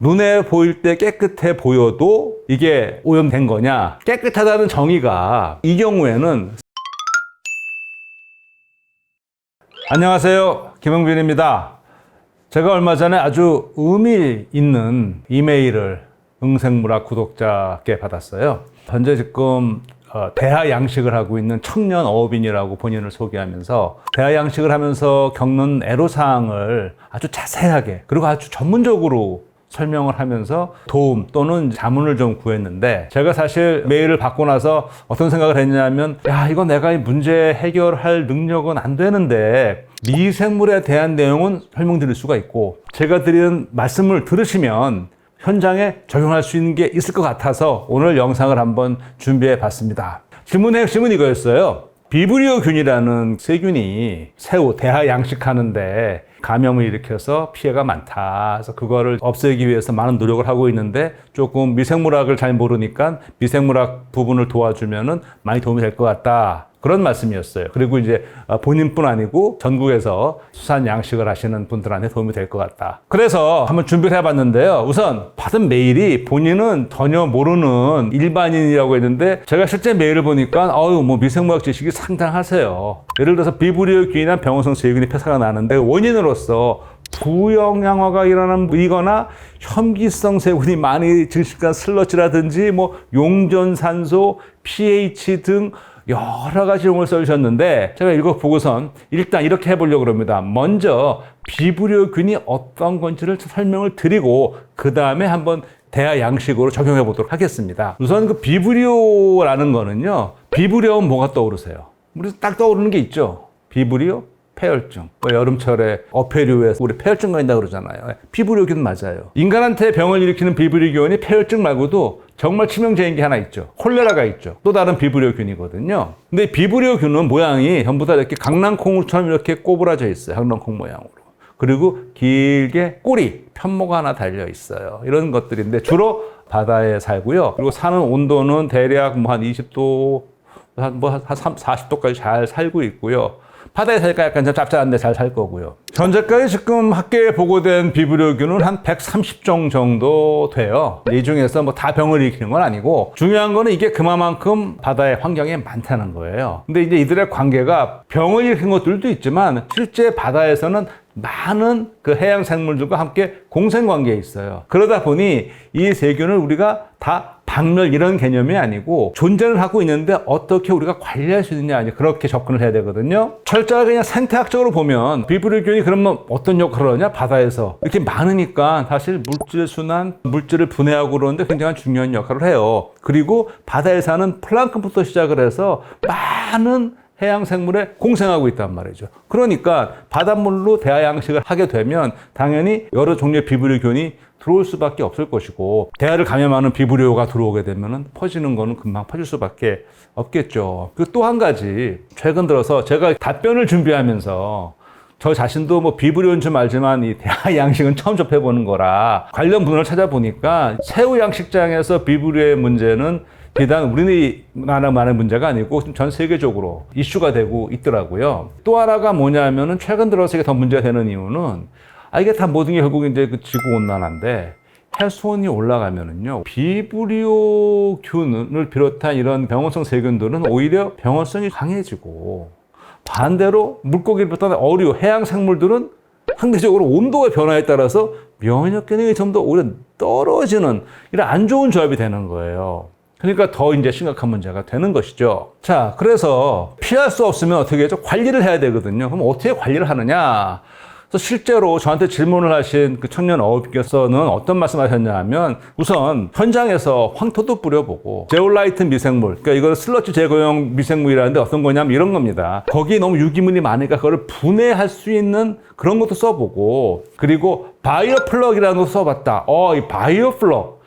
눈에 보일 때 깨끗해 보여도 이게 오염된 거냐? 깨끗하다는 정의가 이 경우에는 안녕하세요, 김영빈입니다. 제가 얼마 전에 아주 의미 있는 이메일을 응생물학 구독자께 받았어요. 현재 지금 대하 양식을 하고 있는 청년 어업인이라고 본인을 소개하면서 대하 양식을 하면서 겪는 애로사항을 아주 자세하게 그리고 아주 전문적으로 설명을 하면서 도움 또는 자문을 좀 구했는데, 제가 사실 메일을 받고 나서 어떤 생각을 했냐면, 야, 이거 내가 이 문제 해결할 능력은 안 되는데 미생물에 대한 내용은 설명드릴 수가 있고, 제가 드리는 말씀을 들으시면 현장에 적용할 수 있는 게 있을 것 같아서 오늘 영상을 한번 준비해 봤습니다. 질문의 핵심은 이거였어요. 비브리오균이라는 세균이 새우 대하 양식하는데 감염을 일으켜서 피해가 많다. 그래서 그거를 없애기 위해서 많은 노력을 하고 있는데, 조금 미생물학을 잘 모르니까 미생물학 부분을 도와주면은 많이 도움이 될 것 같다. 그런 말씀이었어요. 그리고 이제 본인뿐 아니고 전국에서 수산 양식을 하시는 분들한테 도움이 될 것 같다. 그래서 한번 준비를 해봤는데요. 우선 받은 메일이 본인은 전혀 모르는 일반인이라고 했는데, 제가 실제 메일을 보니까 미생물학 지식이 상당하세요. 예를 들어서 비브리오균이나 병원성 세균이 폐사가 나는데 원인으로서 부영양화가 일어나거나 혐기성 세균이 많이 증식한 슬러지라든지 용전산소, pH 등 여러 가지 용어를 써주셨는데, 제가 읽어보고선 일단 이렇게 해보려고 합니다. 먼저 비브리오균이 어떤 건지를 설명을 드리고 그 다음에 한번 대하 양식으로 적용해 보도록 하겠습니다. 우선 그 비브리오라는 거는요, 비브리오는 뭐가 떠오르세요? 우리 딱 떠오르는 게 있죠. 비브리오? 폐혈증. 여름철에 어패류에서 우리 폐혈증 걸린다 그러잖아요. 비브리오균 맞아요. 인간한테 병을 일으키는 비브리오균이 폐혈증 말고도 정말 치명적인 게 하나 있죠. 콜레라가 있죠. 또 다른 비브리오균이거든요. 근데 비브리오균은 모양이 전부 다 이렇게 강낭콩처럼 이렇게 꼬부라져 있어요. 강낭콩 모양으로. 그리고 길게 꼬리, 편모가 하나 달려 있어요. 이런 것들인데 주로 바다에 살고요. 그리고 사는 온도는 대략 한 20도, 한 40도까지 잘 살고 있고요. 바다에 살니까 약간 좀 짭짤한데 잘 살 거고요. 현재까지 지금 학계에 보고된 비브리오균은 한 130종 정도 돼요. 이 중에서 다 병을 일으키는 건 아니고, 중요한 거는 이게 그만큼 바다의 환경에 많다는 거예요. 근데 이제 이들의 관계가 병을 일으킨 것들도 있지만 실제 바다에서는 많은 그 해양 생물들과 함께 공생 관계에 있어요. 그러다 보니 이 세균을 우리가 다 박멸 이런 개념이 아니고 존재를 하고 있는데 어떻게 우리가 관리할 수 있느냐, 그렇게 접근을 해야 되거든요. 철저하게 그냥 생태학적으로 보면 비브리오균이 그러면 어떤 역할을 하냐? 바다에서 이렇게 많으니까 사실 물질 순환, 물질을 분해하고 그러는데 굉장히 중요한 역할을 해요. 그리고 바다에 사는 플랑크톤부터 시작을 해서 많은 해양 생물에 공생하고 있단 말이죠. 그러니까 바닷물로 대하 양식을 하게 되면 당연히 여러 종류의 비브리오균이 들어올 수밖에 없을 것이고, 대하를 감염하는 비브리오가 들어오게 되면 퍼지는 거는 금방 퍼질 수밖에 없겠죠. 그리고 또 한 가지, 최근 들어서 제가 답변을 준비하면서 저 자신도 비브리오인 줄 알지만 이 대하 양식은 처음 접해보는 거라 관련 분을 찾아보니까 새우 양식장에서 비브리오의 문제는 비단 우리나라만의 문제가 아니고 전 세계적으로 이슈가 되고 있더라고요. 또 하나가 뭐냐면은 최근 들어서 이게 더 문제가 되는 이유는, 이게 다 모든 게 결국 이제 그 지구온난화인데, 해수온이 올라가면은요, 비브리오균을 비롯한 이런 병원성 세균들은 오히려 병원성이 강해지고, 반대로 물고기를 비롯한 어류, 해양 생물들은 상대적으로 온도의 변화에 따라서 면역 기능이 좀 더 오히려 떨어지는 이런 안 좋은 조합이 되는 거예요. 그러니까 더 이제 심각한 문제가 되는 것이죠. 자, 그래서 피할 수 없으면 어떻게 하죠? 관리를 해야 되거든요. 그럼 어떻게 관리를 하느냐? 그래서 실제로 저한테 질문을 하신 그 청년 어업께서는 어떤 말씀 하셨냐 하면, 우선 현장에서 황토도 뿌려보고, 제올라이트 미생물, 그러니까 이걸 슬러지 제거용 미생물이라는데 어떤 거냐면 이런 겁니다. 거기 너무 유기물이 많으니까 그걸 분해할 수 있는 그런 것도 써보고, 그리고 바이오 플럭이라는 것도 써봤다. 이 바이오 플럭.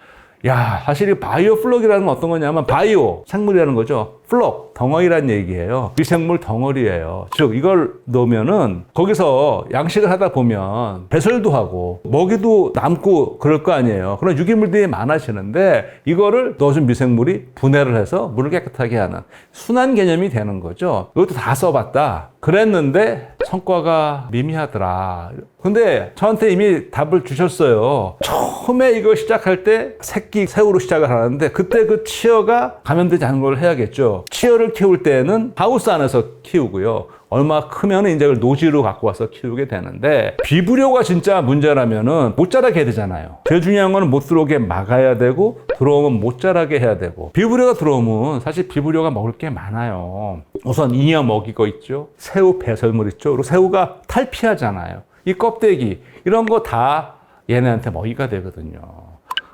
사실 이 바이오 플럭이라는 건 어떤 거냐면 바이오, 생물이라는 거죠. 플록, 덩어리란 얘기예요. 미생물 덩어리예요. 즉 이걸 넣으면은 거기서 양식을 하다 보면 배설도 하고 먹이도 남고 그럴 거 아니에요. 그런 유기물들이 많아지는데 이거를 넣어준 미생물이 분해를 해서 물을 깨끗하게 하는 순환 개념이 되는 거죠. 이것도 다 써봤다. 그랬는데 성과가 미미하더라. 근데 저한테 이미 답을 주셨어요. 처음에 이거 시작할 때 새끼 새우로 시작을 하는데 그때 그 치어가 감염되지 않은 걸 해야겠죠. 치어를 키울 때는 하우스 안에서 키우고요. 얼마 크면 이제 그걸 노지로 갖고 와서 키우게 되는데 비브리오가 진짜 문제라면은 못 자라게 해야 되잖아요. 제일 중요한 거는 못 들어오게 막아야 되고 들어오면 못 자라게 해야 되고 비브리오가 들어오면 사실 비브리오가 먹을 게 많아요. 우선 잉여 먹이 거 있죠. 새우 배설물 있죠. 그리고 새우가 탈피하잖아요. 이 껍데기 이런 거 다 얘네한테 먹이가 되거든요.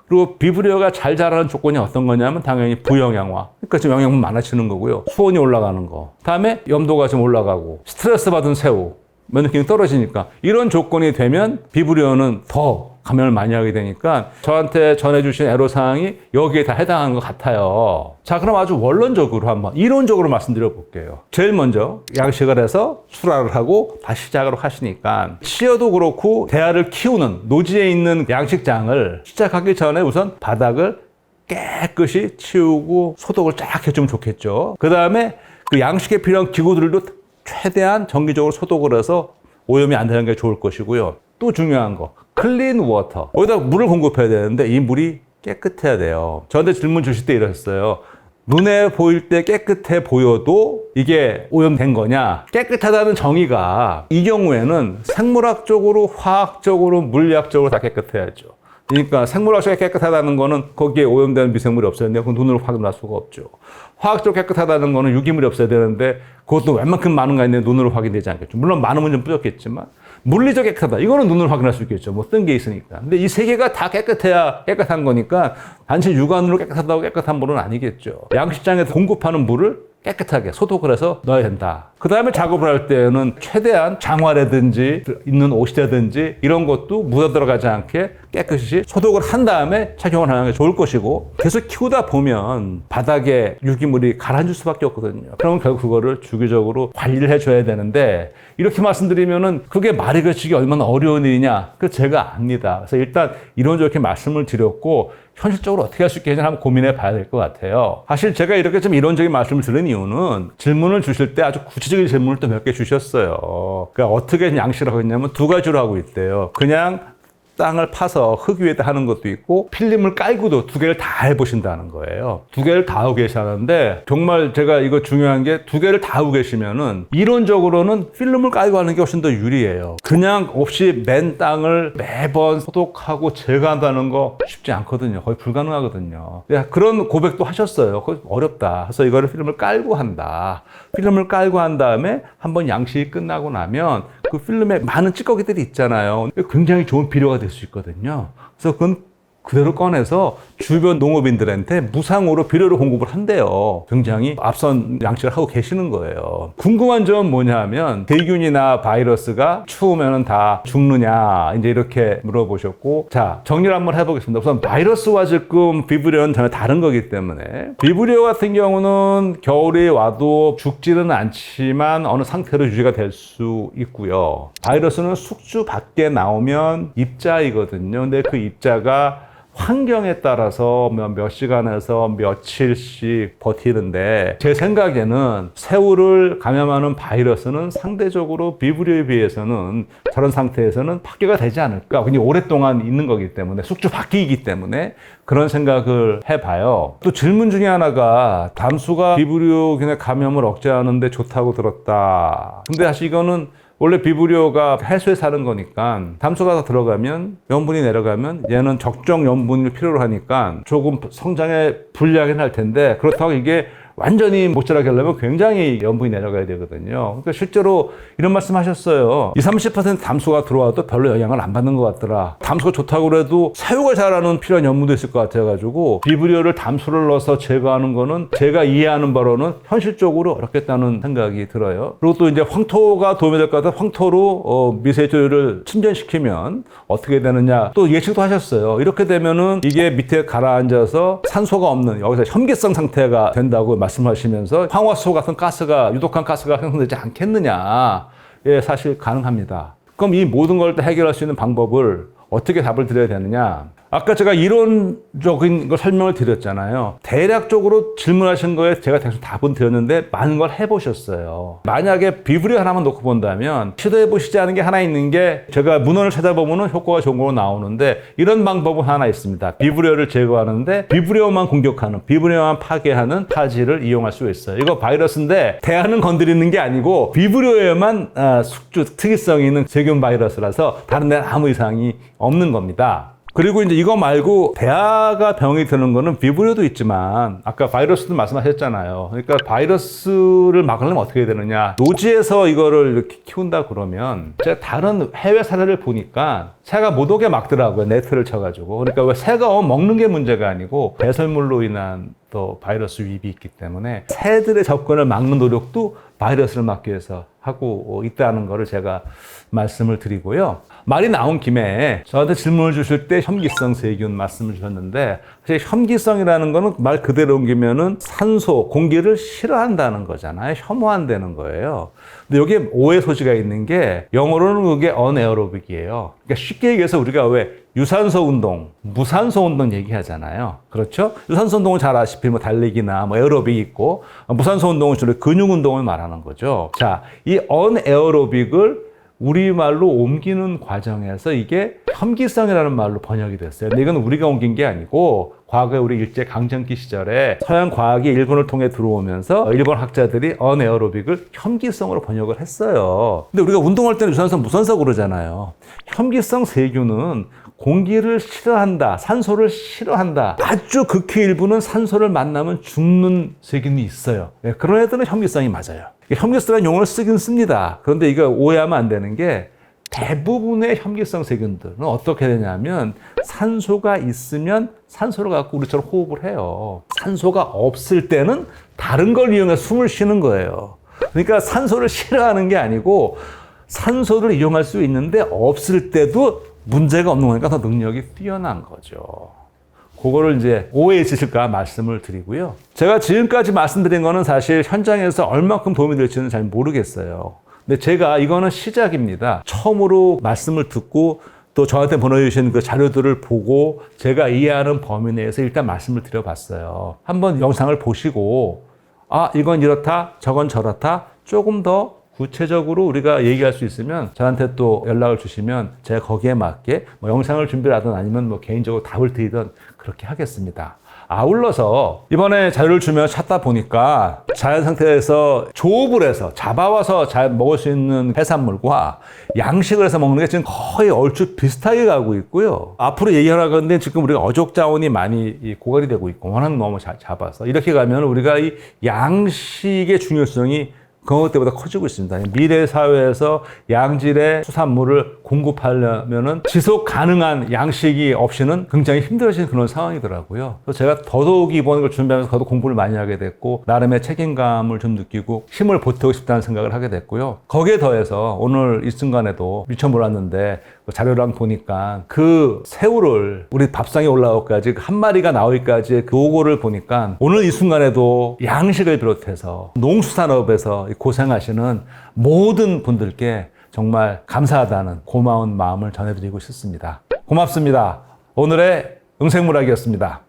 그리고 비브리오가 잘 자라는 조건이 어떤 거냐면 당연히 부영양화. 그러니까 지금 영양분 많아지는 거고요. 수온이 올라가는 거. 다음에 염도가 좀 올라가고 스트레스 받은 새우. 면역 기능이 떨어지니까 이런 조건이 되면 비브리오는 더 감염을 많이 하게 되니까 저한테 전해주신 애로사항이 여기에 다 해당하는 것 같아요. 자, 그럼 아주 원론적으로 한번 이론적으로 말씀드려 볼게요. 제일 먼저 양식을 해서 출하를 하고 다시 시작을 하시니까 치어도 그렇고 대하를 키우는 노지에 있는 양식장을 시작하기 전에 우선 바닥을 깨끗이 치우고 소독을 쫙 해주면 좋겠죠. 그 다음에 그 양식에 필요한 기구들도 최대한 정기적으로 소독을 해서 오염이 안 되는 게 좋을 것이고요. 또 중요한 거, 클린 워터. 여기다 물을 공급해야 되는데 이 물이 깨끗해야 돼요. 저한테 질문 주실 때 이러셨어요. 눈에 보일 때 깨끗해 보여도 이게 오염된 거냐? 깨끗하다는 정의가 이 경우에는 생물학적으로, 화학적으로, 물리학적으로 다 깨끗해야죠. 그러니까 생물학적으로 깨끗하다는 거는 거기에 오염되는 미생물이 없어야 되는데 그건 눈으로 확인할 수가 없죠. 화학적으로 깨끗하다는 거는 유기물이 없어야 되는데 그것도 웬만큼 많은가 있는데 눈으로 확인되지 않겠죠. 물론 많으면 좀 부족했지만 물리적 깨끗하다. 이거는 눈으로 확인할 수 있겠죠. 뭐 뜬 게 있으니까. 근데 이 세 개가 다 깨끗해야 깨끗한 거니까 단지 육안으로 깨끗하다고 깨끗한 물은 아니겠죠. 양식장에서 공급하는 물을 깨끗하게 소독을 해서 넣어야 된다. 그 다음에 작업을 할 때는 최대한 장화라든지 입는 옷이라든지 이런 것도 묻어 들어가지 않게 깨끗이 소독을 한 다음에 착용을 하는 게 좋을 것이고 계속 키우다 보면 바닥에 유기물이 가라앉을 수밖에 없거든요. 그러면 결국 그거를 주기적으로 관리를 해줘야 되는데 이렇게 말씀드리면은 그게 말이 그치기 얼마나 어려운 일이냐? 그 제가 압니다. 그래서 일단 이론적으로 말씀을 드렸고 현실적으로 어떻게 할 수 있겠냐 한번 고민해 봐야 될 것 같아요. 사실 제가 이렇게 좀 이론적인 말씀을 드린 이유는 질문을 주실 때 아주 구체적인 질문을 또 몇 개 주셨어요. 그러니까 어떻게 양식을 하고 있냐면 두 가지로 하고 있대요. 그냥 땅을 파서 흙 위에다 하는 것도 있고 필름을 깔고도 두 개를 다 해보신다는 거예요. 두 개를 다 하고 계시는데 정말 제가 이거 중요한 게 두 개를 다 하고 계시면은 이론적으로는 필름을 깔고 하는 게 훨씬 더 유리해요. 그냥 없이 맨 땅을 매번 소독하고 제거한다는 거 쉽지 않거든요. 거의 불가능하거든요. 그런 고백도 하셨어요. 그거 어렵다. 그래서 이거를 필름을 깔고 한다. 필름을 깔고 한 다음에 한번 양식이 끝나고 나면 그 필름에 많은 찌꺼기들이 있잖아요. 굉장히 좋은 비료가 될 수 있거든요. 그래서 그건 그대로 꺼내서 주변 농업인들한테 무상으로 비료를 공급을 한대요. 굉장히 앞선 양식을 하고 계시는 거예요. 궁금한 점은 뭐냐면 세균이나 바이러스가 추우면 다 죽느냐 이제 이렇게 물어보셨고 자 정리를 한번 해보겠습니다. 우선 바이러스와 지금 비브리오는 전혀 다른 거기 때문에 비브리오 같은 경우는 겨울이 와도 죽지는 않지만 어느 상태로 유지가 될 수 있고요. 바이러스는 숙주 밖에 나오면 입자이거든요. 근데 그 입자가 환경에 따라서 몇 시간에서 며칠씩 버티는데 제 생각에는 새우를 감염하는 바이러스는 상대적으로 비브리오에 비해서는 저런 상태에서는 파괴가 되지 않을까. 굉장히 오랫동안 있는 거기 때문에 숙주 밖이기 때문에 그런 생각을 해봐요. 또 질문 중에 하나가 담수가 비브리오 감염을 억제하는데 좋다고 들었다. 근데 사실 이거는 원래 비브리오가 해수에 사는 거니까 담수가 들어가면 염분이 내려가면 얘는 적정 염분을 필요로 하니까 조금 성장에 불리하긴 할 텐데 그렇다고 이게 완전히 못 자라게 하려면 굉장히 염분이 내려가야 되거든요. 그러니까 실제로 이런 말씀 하셨어요. 20-30% 담수가 들어와도 별로 영향을 안 받는 것 같더라. 담수가 좋다고 그래도 새우가 자라는 필요한 염분도 있을 것 같아가지고 비브리오를 담수를 넣어서 제거하는 거는 제가 이해하는 바로는 현실적으로 어렵겠다는 생각이 들어요. 그리고 또 이제 황토가 도움이 될 것 같아요. 황토로 미세조류를 침전시키면 어떻게 되느냐 또 예측도 하셨어요. 이렇게 되면은 이게 밑에 가라앉아서 산소가 없는 여기서 혐기성 상태가 된다고 말씀하시면서 황화수소 같은 가스가, 유독한 가스가 형성되지 않겠느냐. 예, 사실 가능합니다. 그럼 이 모든 걸 다 해결할 수 있는 방법을 어떻게 답을 드려야 되느냐? 아까 제가 이론적인 걸 설명을 드렸잖아요. 대략적으로 질문하신 거에 제가 대충 답은 드렸는데 많은 걸 해보셨어요. 만약에 비브리오 하나만 놓고 본다면 시도해보시지 않은 게 하나 있는 게 제가 문헌을 찾아보면 효과가 좋은 걸로 나오는데 이런 방법은 하나 있습니다. 비브리오를 제거하는데 비브리오만 공격하는, 비브리오만 파괴하는 파지를 이용할 수 있어요. 이거 바이러스인데 대안은 건드리는 게 아니고 비브리오에만 숙주, 특이성이 있는 세균 바이러스라서 다른 데는 아무 이상이 없는 겁니다. 그리고 이제 이거 말고 대아가 병이 드는 거는 비브리오도 있지만 아까 바이러스도 말씀하셨잖아요. 그러니까 바이러스를 막으려면 어떻게 해야 되느냐. 노지에서 이거를 이렇게 키운다 그러면 제가 다른 해외 사례를 보니까 새가 못 오게 막더라고요. 네트를 쳐가지고. 그러니까 왜 새가 오면 먹는 게 문제가 아니고 배설물로 인한 또 바이러스 유입이 있기 때문에 새들의 접근을 막는 노력도 바이러스를 막기 위해서 하고 있다는 거를 제가 말씀을 드리고요. 말이 나온 김에 저한테 질문을 주실 때 혐기성 세균 말씀을 주셨는데 사실 혐기성이라는 거는 말 그대로 옮기면은 산소, 공기를 싫어한다는 거잖아요. 혐오한다는 거예요. 근데 여기에 오해 소지가 있는 게 영어로는 그게 어네어로빅이에요. 그러니까 쉽게 얘기해서 우리가 왜 유산소 운동, 무산소 운동 얘기하잖아요. 그렇죠? 유산소 운동은 잘 아시피 뭐 달리기나 뭐 에어로빅이 있고 무산소 운동은 주로 근육 운동을 말하는 거죠. 자, 이 어네어로빅을 우리말로 옮기는 과정에서 이게 혐기성이라는 말로 번역이 됐어요. 근데 이건 우리가 옮긴 게 아니고 과거에 우리 일제 강점기 시절에 서양 과학이 일본을 통해 들어오면서 일본 학자들이 어네어로빅을 혐기성으로 번역을 했어요. 근데 우리가 운동할 때는 유산소, 무산소 그러잖아요. 혐기성 세균은 공기를 싫어한다, 산소를 싫어한다. 아주 극히 일부는 산소를 만나면 죽는 세균이 있어요. 그런 애들은 혐기성이 맞아요. 혐기성이라는 용어를 쓰긴 씁니다. 그런데 이거 오해하면 안 되는 게 대부분의 혐기성 세균들은 어떻게 되냐면 산소가 있으면 산소를 갖고 우리처럼 호흡을 해요. 산소가 없을 때는 다른 걸 이용해서 숨을 쉬는 거예요. 그러니까 산소를 싫어하는 게 아니고 산소를 이용할 수 있는데 없을 때도 문제가 없는 거니까 더 능력이 뛰어난 거죠. 그거를 이제 오해 있으실까 말씀을 드리고요. 제가 지금까지 말씀드린 거는 사실 현장에서 얼마큼 도움이 될지는 잘 모르겠어요. 근데 제가 이거는 시작입니다. 처음으로 말씀을 듣고 또 저한테 보내주신 그 자료들을 보고 제가 이해하는 범위 내에서 일단 말씀을 드려봤어요. 한번 영상을 보시고 아, 이건 이렇다, 저건 저렇다, 조금 더 구체적으로 우리가 얘기할 수 있으면 저한테 또 연락을 주시면 제가 거기에 맞게 뭐 영상을 준비하든 아니면 뭐 개인적으로 답을 드리든 그렇게 하겠습니다. 아울러서 이번에 자료를 주면서 찾다 보니까 자연 상태에서 조업을 해서 잡아와서 잘 먹을 수 있는 해산물과 양식을 해서 먹는 게 지금 거의 얼추 비슷하게 가고 있고요. 앞으로 얘기하려고 하는데 지금 우리가 어족 자원이 많이 고갈이 되고 있고 워낙 너무 잡아서 이렇게 가면 우리가 이 양식의 중요성이 그것 때보다 커지고 있습니다. 미래 사회에서 양질의 수산물을 공급하려면은 지속 가능한 양식이 없이는 굉장히 힘들어지는 그런 상황이더라고요. 그래서 제가 더더욱 이번 걸 준비하면서 더더욱 공부를 많이 하게 됐고 나름의 책임감을 좀 느끼고 힘을 보태고 싶다는 생각을 하게 됐고요. 거기에 더해서 오늘 이 순간에도 미처 몰랐는데 자료를 보니까 그 새우를 우리 밥상에 올라오기까지 한 마리가 나오기까지 그 노고를 보니까 오늘 이 순간에도 양식을 비롯해서 농수산업에서 고생하시는 모든 분들께 정말 감사하다는 고마운 마음을 전해드리고 싶습니다. 고맙습니다. 오늘의 응생물학이었습니다.